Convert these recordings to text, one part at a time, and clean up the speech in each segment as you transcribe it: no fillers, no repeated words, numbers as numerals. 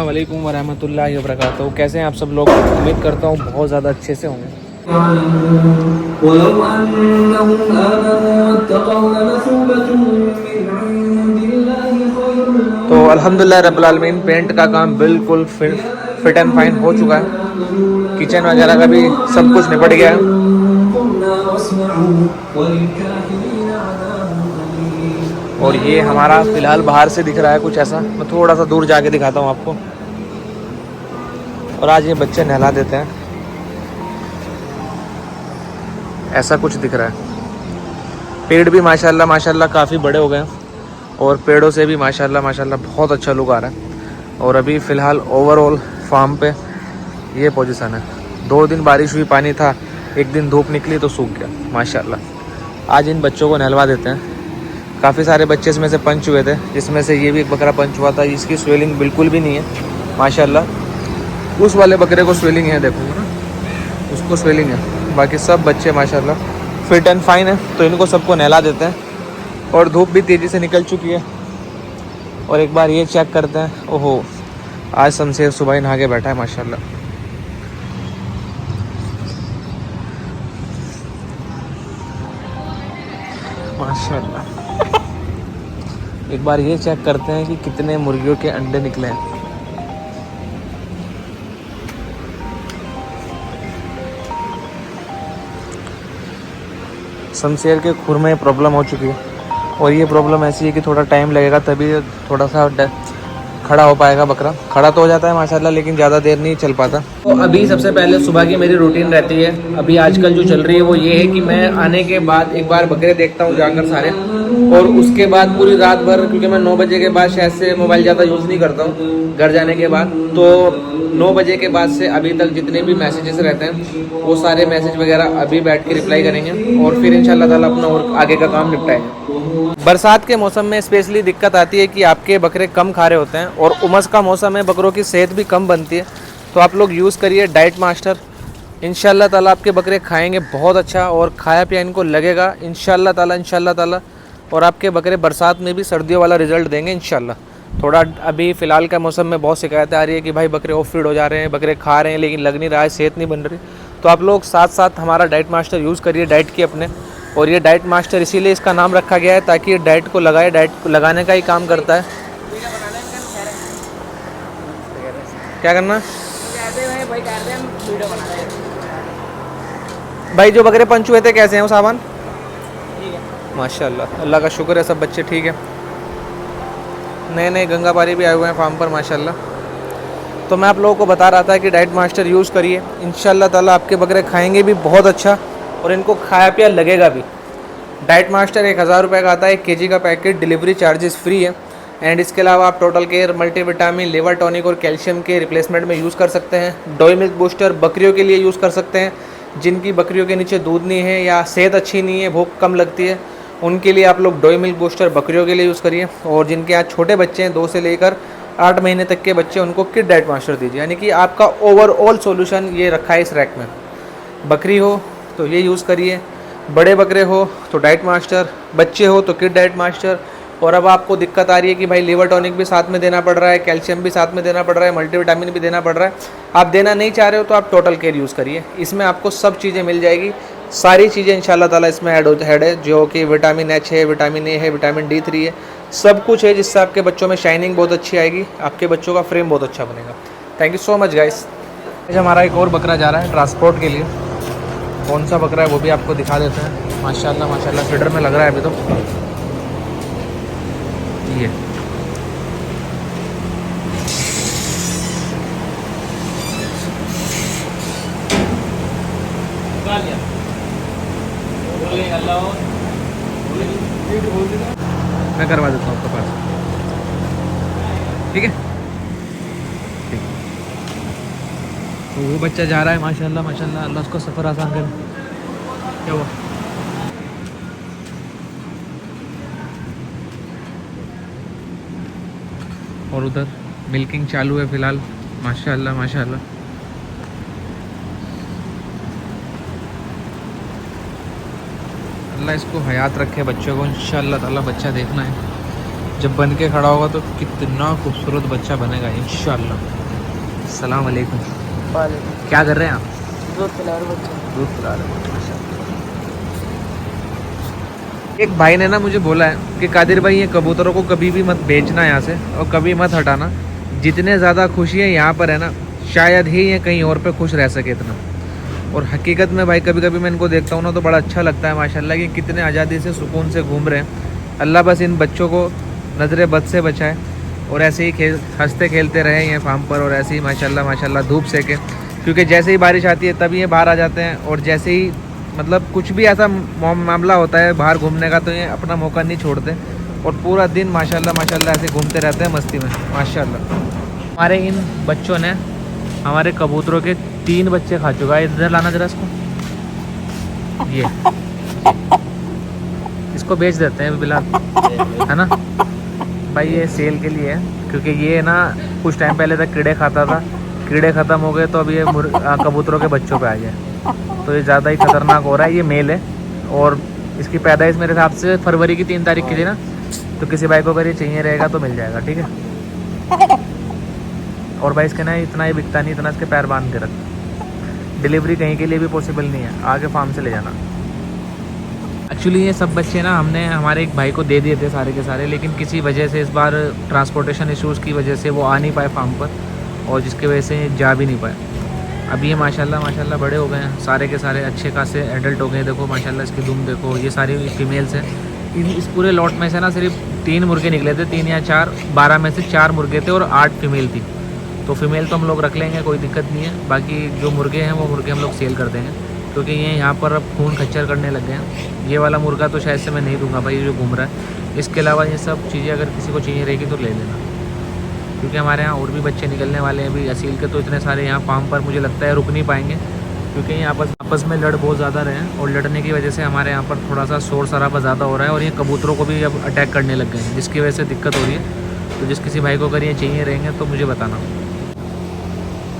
वालेकुम वरहमतुल्लाहि वबरकातुहू। कैसे हैं आप सब लोग? उम्मीद करता हूँ बहुत ज़्यादा अच्छे से होंगे। तो अल्हम्दुलिल्लाह रब्बिल आलमीन पेंट का काम बिल्कुल फिट एंड फाइन हो चुका है। किचन वगैरह का भी सब कुछ निपट गया है। और ये हमारा फ़िलहाल बाहर से दिख रहा है कुछ ऐसा। मैं थोड़ा सा दूर जाके दिखाता हूँ आपको। और आज ये बच्चे नहला देते हैं, ऐसा कुछ दिख रहा है। पेड़ भी माशाल्लाह माशाल्लाह काफ़ी बड़े हो गए हैं और पेड़ों से भी माशाल्लाह माशाल्लाह बहुत अच्छा लुक आ रहा है। और अभी फ़िलहाल ओवरऑल फार्म पे ये पोजीशन है। 2 दिन बारिश हुई, पानी था, एक दिन धूप निकली तो सूख गया माशाल्लाह। आज इन बच्चों को नहलवा देते हैं। काफ़ी सारे बच्चे इसमें से पंच हुए थे, जिसमें से ये भी एक बकरा पंच हुआ था। इसकी स्वेलिंग बिल्कुल भी नहीं है माशाल्लाह। उस वाले बकरे को स्वेलिंग है, देखो ना, उसको स्वेलिंग है। बाकी सब बच्चे माशाल्लाह फिट एंड फाइन है। तो इनको सबको नहला देते हैं। और धूप भी तेज़ी से निकल चुकी है। और एक बार ये चेक करते हैं। ओहो, आज शमशेर सुबह ही नहा के बैठा है माशाल्लाह। माशाल्लाह। एक बार ये चेक करते हैं कि कितने मुर्गियों के अंडे निकले हैं। शमशेर के खुर में प्रॉब्लम हो चुकी है। और ये प्रॉब्लम ऐसी है कि थोड़ा टाइम लगेगा, तभी थोड़ा सा खड़ा हो पाएगा बकरा। खड़ा तो हो जाता है माशाल्लाह, लेकिन ज़्यादा देर नहीं चल पाता। तो अभी सबसे पहले सुबह की मेरी रूटीन रहती है। अभी आजकल जो चल रही है वो ये है कि मैं आने के बाद एक बार बकरे देखता हूँ जाकर सारे, और उसके बाद पूरी रात भर, क्योंकि मैं 9 बजे के बाद शायद से मोबाइल ज़्यादा यूज़ नहीं करता हूँ घर जाने के बाद, तो 9 बजे के बाद से अभी तक जितने भी मैसेजेस रहते हैं वो सारे मैसेज वगैरह अभी बैठ के रिप्लाई करेंगे। और फिर इंशाल्लाह ताला अपना और आगे का काम निपटाएंगे। बरसात के मौसम में स्पेशली दिक्कत आती है कि आपके बकरे कम खा रहे होते हैं और उमस का मौसम है, बकरों की सेहत भी कम बनती है। तो आप लोग यूज़ करिए डाइट मास्टर। इंशाल्लाह ताला आपके बकरे खाएंगे बहुत अच्छा, और खाया पिया इनको लगेगा इंशाल्लाह ताला। और आपके बकरे बरसात में भी सर्दियों वाला रिजल्ट देंगे इंशाल्लाह। थोड़ा अभी फ़िलहाल का मौसम में बहुत शिकायतें आ रही है कि भाई बकरे ऑफ फीड हो जा रहे हैं, बकरे खा रहे हैं लेकिन लग नहीं रहा है, सेहत नहीं बन रही। तो आप लोग साथ साथ हमारा डाइट मास्टर यूज़ करिए, डाइट की अपने। और ये डाइट मास्टर इसीलिए इसका नाम रखा गया है ताकि ये डाइट को लगाए, डाइट को लगाने का ही काम करता है। क्या करना भाई? जो बकरे पंच हुए थे कैसे हैं वो सामान? माशाल्लाह, अल्लाह का शुक्र है, सब बच्चे ठीक है। नए नए गंगापारी भी आए हुए हैं फार्म पर माशाल्लाह। तो मैं आप लोगों को बता रहा था कि डाइट मास्टर यूज़ करिए, इंशाल्लाह ताला आपके बकरे खाएंगे भी बहुत अच्छा और इनको खाया पिया लगेगा भी। डाइट मास्टर 1000 रुपये का आता है, 1 kg का पैकेट, डिलीवरी चार्जेस फ्री है। एंड इसके अलावा आप total care, multivitamin, liver tonic और कैल्शियम के रिप्लेसमेंट में यूज़ कर सकते हैं। डोई मिल्क बूस्टर बकरियों के लिए यूज़ कर सकते हैं, जिनकी बकरियों के नीचे दूध नहीं है या सेहत अच्छी नहीं है, भूख कम लगती है, उनके लिए आप लोग डोई मिल्क बूस्टर बकरियों के लिए यूज़ करिए। और जिनके यहाँ छोटे बच्चे हैं, 2 से लेकर 8 महीने तक के बच्चे, उनको किड डाइट मास्टर दीजिए। यानी कि आपका ओवरऑल सॉल्यूशन ये रखा है इस रैक में। बकरी हो तो ये यूज़ करिए, बड़े बकरे हो तो डाइट मास्टर, बच्चे हो तो किड डाइट मास्टर। और अब आपको दिक्कत आ रही है कि भाई लिवर टॉनिक भी साथ में देना पड़ रहा है, कैल्शियम भी साथ में देना पड़ रहा है, मल्टीविटामिन भी देना पड़ रहा है, आप देना नहीं चाह रहे हो तो आप टोटल केयर यूज़ करिए। इसमें आपको सब चीज़ें मिल जाएगी, सारी चीज़ें इंशाल्लाह ताला इसमें ऐड है, जो कि विटामिन H है, विटामिन A है, विटामिन D3 है, सब कुछ है, जिससे आपके बच्चों में शाइनिंग बहुत अच्छी आएगी, आपके बच्चों का फ्रेम बहुत अच्छा बनेगा। Thank you so much guys. हमारा एक और बकरा जा रहा है ट्रांसपोर्ट के लिए। कौन सा बकरा है वो भी आपको दिखा देते हैं। माशाल्लाह माशाल्लाह फीडर में लग रहा है अभी तो। ये मैं करवा देता हूँ आपके पास, ठीक है? ठीक। तो वो बच्चा जा रहा है माशाल्लाह माशाल्लाह, अल्लाह उसको सफ़र आसान करे। क्या हुआ? और उधर मिल्किंग चालू है फ़िलहाल माशाल्लाह माशाल्लाह। अल्लाह इसको हयात रखे बच्चों को, इंशाल्लाह ताला बच्चा देखना है। जब बन के खड़ा होगा तो कितना खूबसूरत बच्चा बनेगा इंशाल्लाह। अस्सलाम वालेकुम। क्या कर रहे हैं आप? दूध पिला रहे हैं। एक भाई ने ना मुझे बोला है कि कादिर भाई ये कबूतरों को कभी भी मत बेचना यहाँ से और कभी मत हटाना। जितने ज़्यादा खुशी है यहाँ पर है ना, शायद ही ये कहीं और पे खुश रह सके इतना। और हकीकत में भाई कभी कभी मैं इनको देखता हूँ ना तो बड़ा अच्छा लगता है माशाल्लाह कि कितने आज़ादी से सुकून से घूम रहे हैं। अल्लाह बस इन बच्चों को नज़र बद से बचाए और ऐसे ही हंसते खेलते रहे ये फार्म पर, और ऐसे ही माशाल्लाह धूप सेके, क्योंकि जैसे ही बारिश आती है तभी ये बाहर आ जाते हैं। और जैसे ही मतलब कुछ भी ऐसा मामला होता है बाहर घूमने का तो ये अपना मौका नहीं छोड़ते और पूरा दिन माशाल्लाह ऐसे घूमते रहते हैं मस्ती में माशाल्लाह। हमारे इन बच्चों ने हमारे कबूतरों के 3 बच्चे खा चुका है। इधर लाना जरा इसको, ये इसको बेच देते हैं बिलाल, है ना भाई। ये सेल के लिए है क्योंकि ये ना कुछ टाइम पहले तक कीड़े खाता था, कीड़े ख़त्म हो गए तो अब ये कबूतरों के बच्चों पे आ गया, तो ये ज़्यादा ही खतरनाक हो रहा है। ये मेल है और इसकी पैदाइश मेरे हिसाब से फरवरी की 3 तारीख की थी ना, तो किसी भाई को अगर ये चाहिए रहेगा तो मिल जाएगा, ठीक है। और भाई इसके ना इतना ही बिकता नहीं, इतना इसके पैर बांध के रख, डिलीवरी कहीं के लिए भी पॉसिबल नहीं है, आगे फार्म से ले जाना। एक्चुअली ये सब बच्चे ना हमने हमारे एक भाई को दे दिए थे सारे के सारे, लेकिन किसी वजह से इस बार ट्रांसपोर्टेशन इश्यूज़ की वजह से वो आ नहीं पाए फार्म पर, और जिसकी वजह से जा भी नहीं पाए। अभी ये माशाल्लाह बड़े हो गए हैं, सारे के सारे अच्छे खासे एडल्ट हो गए। देखो माशाल्लाह इसकी दुम देखो, ये सारी फीमेल्स हैं। इस पूरे लॉट में से ना सिर्फ 3 मुर्गे निकले थे, 3 या 4, 12 में से 4 मुर्गे थे और 8 फीमेल थी। तो फीमेल तो हम लोग रख लेंगे, कोई दिक्कत नहीं है। बाकी जो मुर्गे हैं वो मुर्गे हम लोग सेल कर देंगे, क्योंकि ये यहाँ पर अब खून खच्चर करने लग गए हैं। ये वाला मुर्गा तो शायद से मैं नहीं दूंगा भाई, जो घूम रहा है। इसके अलावा ये सब चीज़ें अगर किसी को चाहिए रहेगी तो ले लेना, क्योंकि हमारे यहाँ और भी बच्चे निकलने वाले हैं अभी असील के। तो इतने सारे यहाँ फार्म पर मुझे लगता है रुक नहीं पाएंगे, क्योंकि ये आपस में लड़ बहुत ज़्यादा रहे हैं, और लड़ने की वजह से हमारे यहाँ पर थोड़ा सा शोर शराबा ज़्यादा हो रहा है, और ये कबूतरों को भी अब अटैक करने लग गए हैं, जिसकी वजह से दिक्कत हो रही है। तो जिस किसी भाई को अगर ये चाहिए रहेंगे तो मुझे बताना।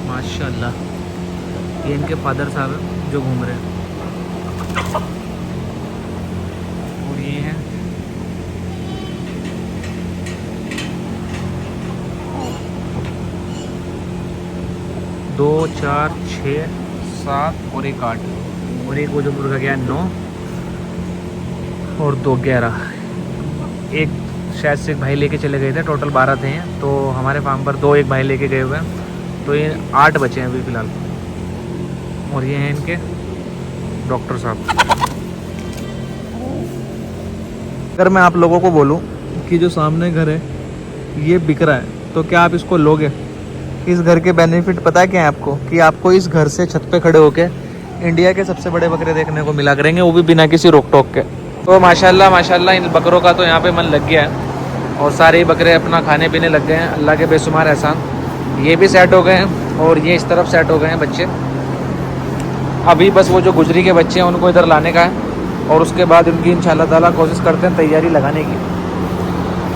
माशाल्लाह ये इनके फादर साहब हैं जो घूम रहे हैं, और ये हैं दो, 4, 6, 7 और 1, 8, और एक वो जो मुर्गा गया 9 और 2, 11। एक शायद से एक भाई लेके चले गए थे, टोटल 12 थे। तो हमारे फार्म पर 2 एक भाई लेके गए हुए हैं, तो ये 8 बचे हैं अभी फ़िलहाल। और ये हैं इनके डॉक्टर साहब। अगर मैं आप लोगों को बोलूं कि जो सामने घर है ये बिक रहा है तो क्या आप इसको लोगे? इस घर के बेनिफिट पता है क्या है आपको? कि आपको इस घर से छत पे खड़े होके इंडिया के सबसे बड़े बकरे देखने को मिला करेंगे, वो भी बिना किसी रोक टोक के। तो माशाल्लाह इन बकरों का तो यहाँ पे मन लग गया है, और सारे ही बकरे अपना खाने पीने लग गए हैं। अल्लाह के बेशुमार एहसान। ये भी सेट हो गए हैं और ये इस तरफ सेट हो गए हैं बच्चे। अभी बस वो जो गुजरी के बच्चे हैं उनको इधर लाने का है, और उसके बाद उनकी इंशाल्लाह ताला कोशिश करते हैं तैयारी लगाने की।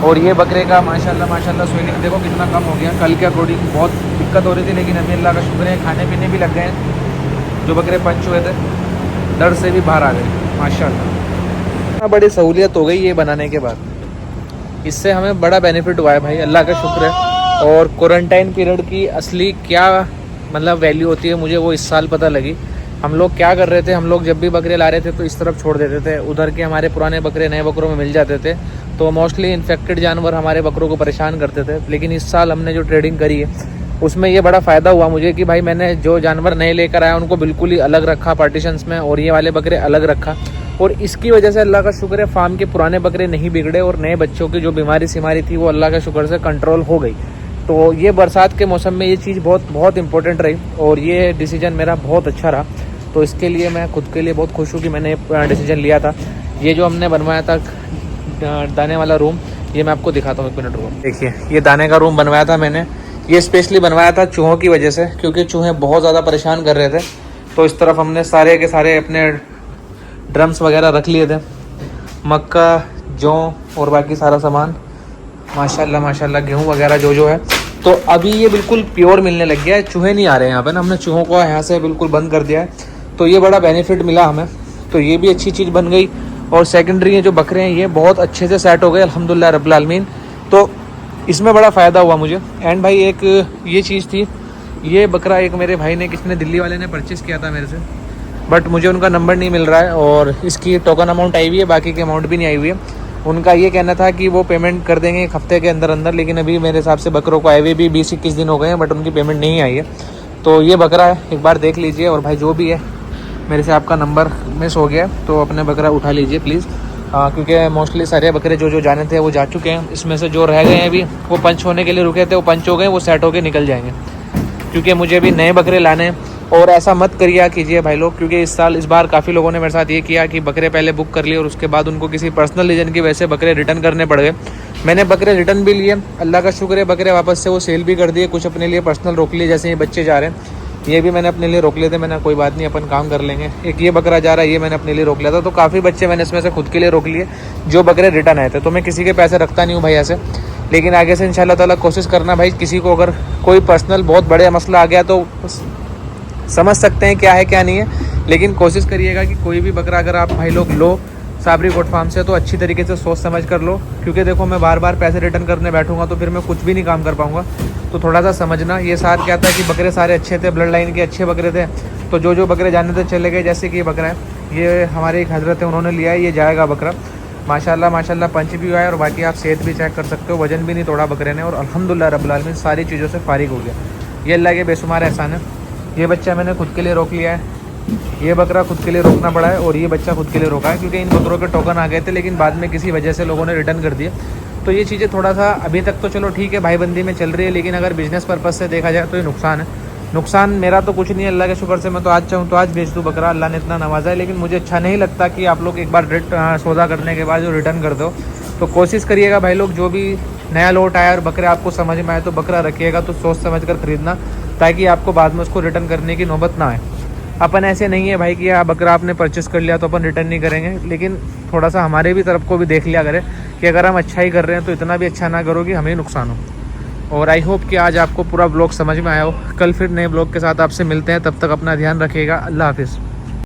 और ये बकरे का माशाल्लाह स्विंगिंग देखो कितना कम हो गया। कल के अकॉर्डिंग बहुत दिक्कत हो रही थी, लेकिन अभी अल्लाह का शुक्र है खाने पीने भी लग गए हैं। जो बकरे पंच हुए थे डर से भी बाहर आ गए माशाल्लाह। बड़ी सहूलियत हो गई ये बनाने के बाद, इससे हमें बड़ा बेनिफिट हुआ है भाई, अल्लाह का शुक्र है। और क्वारंटाइन पीरियड की असली क्या मतलब वैल्यू होती है मुझे वो इस साल पता लगी। हम लोग क्या कर रहे थे, हम लोग जब भी बकरे ला रहे थे तो इस तरफ छोड़ देते थे, उधर के हमारे पुराने बकरे नए बकरों में मिल जाते थे, तो मोस्टली इन्फेक्टेड जानवर हमारे बकरों को परेशान करते थे। लेकिन इस साल हमने जो ट्रेडिंग करी है उसमें ये बड़ा फ़ायदा हुआ मुझे कि भाई मैंने जो जानवर नए लेकर आया उनको बिल्कुल ही अलग रखा पार्टीशंस में, और ये वाले बकरे अलग रखा। और इसकी वजह से अल्लाह का शुक्र है फार्म के पुराने बकरे नहीं बिगड़े, और नए बच्चों की जो बीमारी सीमारी थी वो अल्लाह का शुक्र से कंट्रोल हो गई। तो ये बरसात के मौसम में ये चीज़ बहुत इंपॉर्टेंट रही, और ये डिसीजन मेरा बहुत अच्छा रहा। तो इसके लिए मैं खुद के लिए बहुत खुश हूँ कि मैंने डिसीजन लिया था। ये जो हमने बनवाया था दाने वाला रूम, ये मैं आपको दिखाता हूँ, 1 मिनट रूम देखिए। ये दाने का रूम बनवाया था मैंने, ये स्पेशली बनवाया था चूहों की वजह से, क्योंकि चूहे बहुत ज़्यादा परेशान कर रहे थे। तो इस तरफ हमने सारे के सारे अपने ड्रम्स वगैरह रख लिए थे, मक्का, जौ और बाकी सारा सामान माशाल्लाह गेहूँ वगैरह जो है। तो अभी ये बिल्कुल प्योर मिलने लग गया है, चूहे नहीं आ रहे हैं यहाँ पे ना, हमने चूहों को यहाँ से बिल्कुल बंद कर दिया है। तो ये बड़ा बेनिफिट मिला हमें, तो ये भी अच्छी चीज़ बन गई। और सेकेंडरी ये जो बकरे हैं ये बहुत अच्छे से सेट हो गए अल्हम्दुलिल्लाह रब्बिल आलमीन। तो इसमें बड़ा फ़ायदा हुआ मुझे। एंड भाई एक ये चीज़ थी, ये बकरा एक मेरे भाई ने, किसने, दिल्ली वाले ने परचेज़ किया था मेरे से, बट मुझे उनका नंबर नहीं मिल रहा है और इसकी टोकन अमाउंट आई हुई है, बाकी की अमाउंट भी नहीं आई हुई है। उनका ये कहना था कि वो पेमेंट कर देंगे 1 हफ्ते के अंदर अंदर, लेकिन अभी मेरे हिसाब से बकरों को आए हुए भी 20-21 दिन हो गए हैं, बट उनकी पेमेंट नहीं आई है। तो ये बकरा है, एक बार देख लीजिए। और भाई जो भी है, मेरे से आपका नंबर मिस हो गया तो अपने बकरा उठा लीजिए प्लीज़, क्योंकि मोस्टली सारे बकरे जो जाने थे वो जा चुके हैं। इसमें से जो रह गए हैं अभी, वो पंच होने के लिए रुके थे, वो पंच हो गए, वो सेट होके निकल जाएंगे, क्योंकि मुझे भी नए बकरे लाने हैं। और ऐसा मत करिए कीजिए भाई लोग, क्योंकि इस बार काफ़ी लोगों ने मेरे साथ ये किया कि बकरे पहले बुक कर लिए और उसके बाद उनको किसी पर्सनल रीज़न की वजह से बकरे रिटर्न करने पड़ गए। मैंने बकरे रिटर्न भी लिए, अल्लाह का शुक्र है, बकरे वापस से वो सेल भी कर दिए, कुछ अपने लिए पर्सनल रोक लिए। जैसे ये बच्चे जा रहे हैं, ये भी मैंने अपने लिए रोक लिए थे, मैंने कोई बात नहीं, अपन काम कर लेंगे। एक ये बकरा जा रहा है, ये मैंने अपने लिए रोक लिया था। तो काफ़ी बच्चे मैंने इसमें से खुद के लिए रोक लिए जो बकरे रिटर्न आए थे। तो मैं किसी के पैसे रखता नहीं हूँ भाई ऐसे, लेकिन आगे से इंशाल्लाह ताला कोशिश करना भाई, किसी को अगर कोई पर्सनल बहुत बड़े मसला आ गया तो समझ सकते हैं क्या है क्या नहीं है, लेकिन कोशिश करिएगा कि कोई भी बकरा अगर आप भाई लोग लो साबरी गोट फार्म से, तो अच्छी तरीके से सोच समझ कर लो। क्योंकि देखो, मैं बार बार पैसे रिटर्न करने बैठूंगा तो फिर मैं कुछ भी नहीं काम कर पाऊंगा। तो थोड़ा सा समझना। ये सार क्या था कि बकरे सारे अच्छे थे, ब्लड लाइन के अच्छे बकरे थे, तो जो बकरे जाने थे चले गए। जैसे कि ये बकरा है, ये हमारे एक हजरत है, उन्होंने लिया है, ये जाएगा बकरा माशाल्लाह माशाल्लाह। पंच भी हुआ है और बाकी आप सेहत भी चेक कर सकते हो, वजन भी नहीं तोड़ा बकरे ने, और अल्हम्दुलिल्लाह रब्बुल आलमीन सारी चीज़ों से फारिग हो गया। ये अल्लाह के बेशुमार एहसान है। ये बच्चा मैंने खुद के लिए रोक लिया है, ये बकरा खुद के लिए रोकना पड़ा है, और ये बच्चा खुद के लिए रोका है, क्योंकि इन बकरों के टोकन आ गए थे, लेकिन बाद में किसी वजह से लोगों ने रिटर्न कर दिए। तो ये चीज़ें थोड़ा सा अभी तक तो चलो ठीक है, भाईबंदी में चल रही है, लेकिन अगर बिज़नेस पर्पज़ से देखा जाए तो ये नुकसान है। नुकसान मेरा तो कुछ नहीं है, अल्लाह के शुक्र से मैं तो आज चाहूँ तो आज बेच दूँ बकरा, अल्लाह ने इतना नवाजा है। लेकिन मुझे अच्छा नहीं लगता कि आप लोग एक बार सौदा करने के बाद जो रिटर्न कर दो। तो कोशिश करिएगा भाई लोग, जो भी नया लोट आया और बकरे आपको समझ में आए तो बकरा रखिएगा तो सोच समझ कर ख़रीदना, ताकि आपको बाद में उसको रिटर्न करने की नौबत ना आए। अपन ऐसे नहीं है भाई कि आप बकरा आपने परचेस कर लिया तो अपन रिटर्न नहीं करेंगे, लेकिन थोड़ा सा हमारे भी तरफ को भी देख लिया करें कि अगर हम अच्छा ही कर रहे हैं तो इतना भी अच्छा ना करो कि हमें नुकसान हो। और आई होप कि आज आपको पूरा ब्लॉग समझ में आया हो। कल फिर नए ब्लॉग के साथ आपसे मिलते हैं, तब तक अपना ध्यान रखिएगा। अल्लाह हाफिज़।